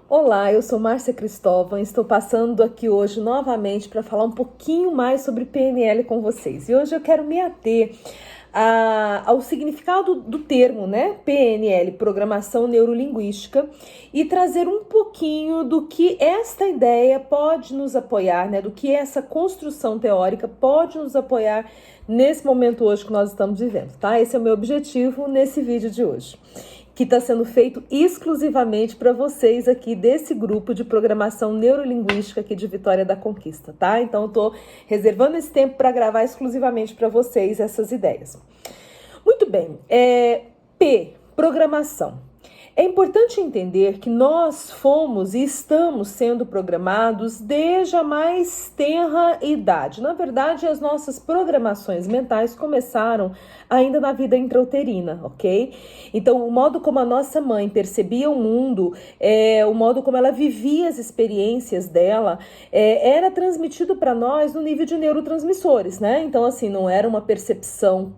Olá, eu sou Márcia Cristóvão, estou passando aqui hoje novamente para falar um pouquinho mais sobre PNL com vocês. E hoje eu quero me ater ao significado do termo, né? PNL, Programação Neurolinguística, e trazer um pouquinho do que esta ideia pode nos apoiar, né? Do que essa construção teórica pode nos apoiar nesse momento hoje que nós estamos vivendo, tá? Esse é o meu objetivo nesse vídeo de hoje, que está sendo feito exclusivamente para vocês aqui desse grupo de programação neurolinguística aqui de Vitória da Conquista, tá? Então, eu tô reservando esse tempo para gravar exclusivamente para vocês essas ideias. Muito bem, programação. É importante entender que nós fomos e estamos sendo programados desde a mais tenra idade. Na verdade, as nossas programações mentais começaram ainda na vida intrauterina, ok? Então, o modo como a nossa mãe percebia o mundo, o modo como ela vivia as experiências dela, era transmitido para nós no nível de neurotransmissores, né? Então, assim, não era uma percepção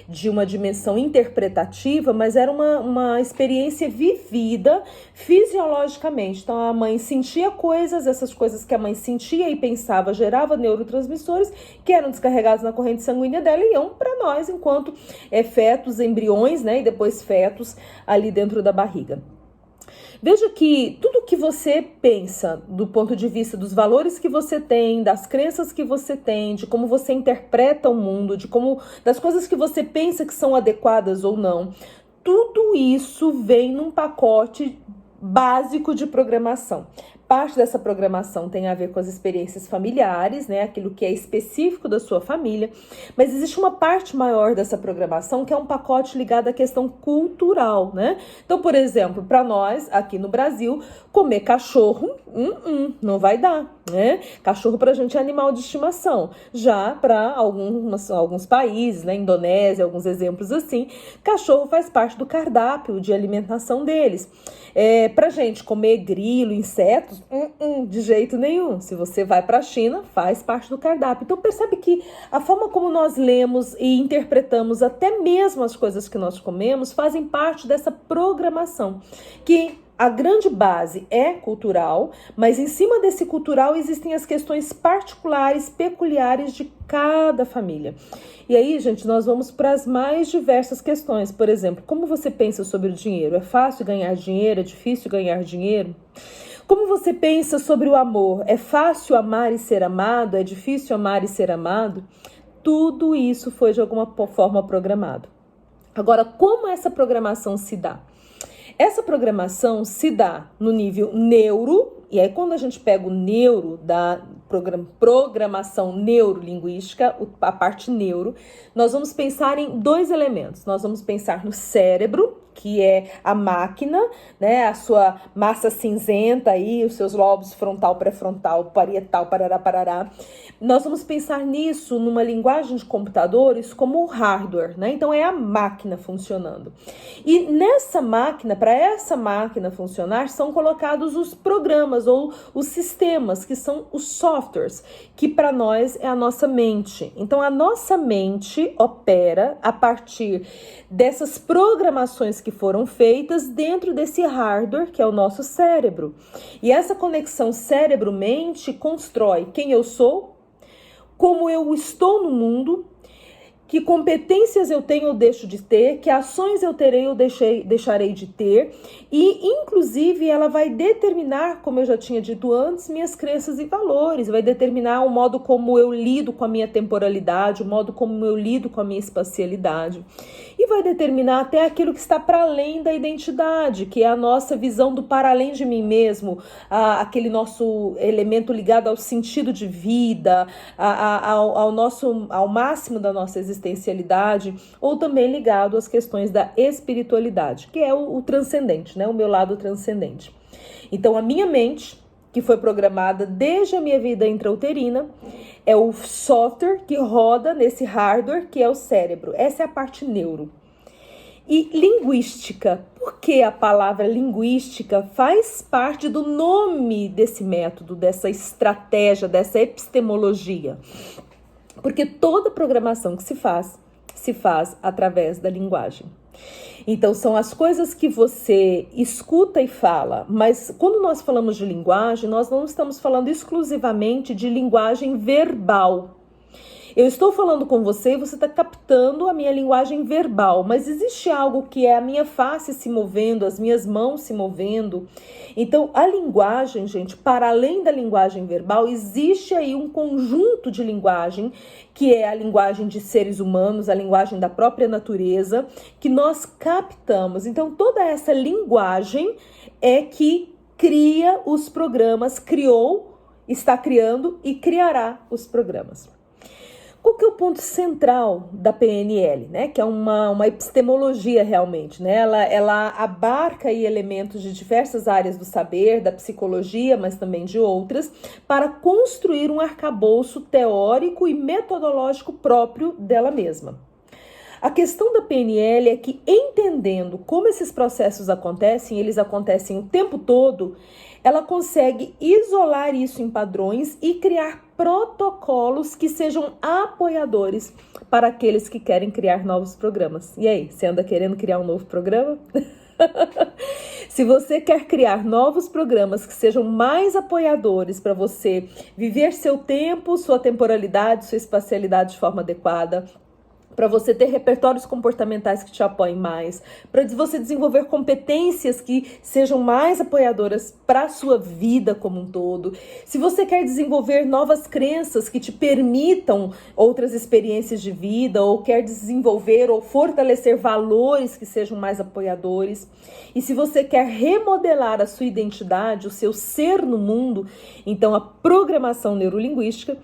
de uma dimensão interpretativa, mas era uma experiência vivida fisiologicamente. Então a mãe sentia coisas, essas coisas que a mãe sentia e pensava gerava neurotransmissores que eram descarregados na corrente sanguínea dela e iam para nós enquanto fetos, embriões, né, e depois fetos ali dentro da barriga. Veja que tudo que você pensa do ponto de vista dos valores que você tem, das crenças que você tem, de como você interpreta o mundo, das coisas que você pensa que são adequadas ou não, tudo isso vem num pacote básico de programação. Parte dessa programação tem a ver com as experiências familiares, né? Aquilo que é específico da sua família, mas existe uma parte maior dessa programação que é um pacote ligado à questão cultural, né? Então, por exemplo, para nós, aqui no Brasil, comer cachorro, não vai dar, né? Cachorro pra gente é animal de estimação. Já para alguns países, né? Indonésia, alguns exemplos assim, cachorro faz parte do cardápio de alimentação deles. Pra gente comer grilo, insetos, de jeito nenhum. Se você vai para a China, faz parte do cardápio. Então percebe que a forma como nós lemos e interpretamos até mesmo as coisas que nós comemos fazem parte dessa programação, que a grande base é cultural, mas em cima desse cultural existem as questões particulares, peculiares de cada família. E aí, gente, nós vamos para as mais diversas questões. Por exemplo, como você pensa sobre o dinheiro? É fácil ganhar dinheiro? É difícil ganhar dinheiro? Como você pensa sobre o amor? É fácil amar e ser amado? É difícil amar e ser amado? Tudo isso foi de alguma forma programado. Agora, como essa programação se dá? Essa programação se dá no nível neuro, e aí quando a gente pega o neuro da programação neurolinguística, a parte neuro, nós vamos pensar em dois elementos. Nós vamos pensar no cérebro, que é a máquina, né, a sua massa cinzenta aí, os seus lobos frontal, pré-frontal, parietal, parará, parará. Nós vamos pensar nisso numa linguagem de computadores como o hardware, né? Então é a máquina funcionando. E nessa máquina, para essa máquina funcionar, são colocados os programas ou os sistemas, que são os softwares, que para nós é a nossa mente. Então a nossa mente opera a partir dessas programações que foram feitas dentro desse hardware que é o nosso cérebro. E essa conexão cérebro-mente constrói quem eu sou, como eu estou no mundo, que competências eu tenho ou deixo de ter, que ações eu terei ou deixarei de ter, e inclusive ela vai determinar, como eu já tinha dito antes, minhas crenças e valores, vai determinar o modo como eu lido com a minha temporalidade, o modo como eu lido com a minha espacialidade, e vai determinar até aquilo que está para além da identidade, que é a nossa visão do para além de mim mesmo, aquele nosso elemento ligado ao sentido de vida, ao máximo da nossa existencialidade, ou também ligado às questões da espiritualidade, que é o transcendente, né? O meu lado transcendente. Então, a minha mente, que foi programada desde a minha vida intrauterina, é o software que roda nesse hardware, que é o cérebro. Essa é a parte neuro. E linguística, porque a palavra linguística faz parte do nome desse método, dessa estratégia, dessa epistemologia. Porque toda programação que se faz através da linguagem. Então, são as coisas que você escuta e fala, mas quando nós falamos de linguagem, nós não estamos falando exclusivamente de linguagem verbal. Eu estou falando com você e você está captando a minha linguagem verbal, mas existe algo que é a minha face se movendo, as minhas mãos se movendo. Então, a linguagem, gente, para além da linguagem verbal, existe aí um conjunto de linguagem, que é a linguagem de seres humanos, a linguagem da própria natureza, que nós captamos. Então, toda essa linguagem é que cria os programas, criou, está criando e criará os programas. Qual que é o ponto central da PNL, né? Que é uma epistemologia realmente, né? Ela abarca aí elementos de diversas áreas do saber, da psicologia, mas também de outras, para construir um arcabouço teórico e metodológico próprio dela mesma. A questão da PNL é que, entendendo como esses processos acontecem, eles acontecem o tempo todo, ela consegue isolar isso em padrões e criar protocolos que sejam apoiadores para aqueles que querem criar novos programas. E aí, você anda querendo criar um novo programa? Se você quer criar novos programas que sejam mais apoiadores para você viver seu tempo, sua temporalidade, sua espacialidade de forma adequada, para você ter repertórios comportamentais que te apoiem mais, para você desenvolver competências que sejam mais apoiadoras para a sua vida como um todo. Se você quer desenvolver novas crenças que te permitam outras experiências de vida, ou quer desenvolver ou fortalecer valores que sejam mais apoiadores. E se você quer remodelar a sua identidade, o seu ser no mundo, então a programação neurolinguística,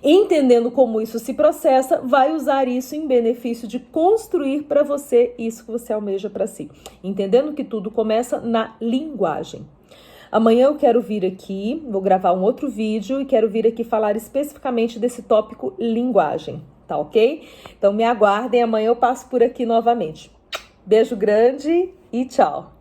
entendendo como isso se processa, vai usar isso em benefício de construir para você isso que você almeja para si. Entendendo que tudo começa na linguagem. Amanhã eu quero vir aqui, vou gravar um outro vídeo e quero vir aqui falar especificamente desse tópico linguagem, tá ok? Então me aguardem, amanhã eu passo por aqui novamente. Beijo grande e tchau!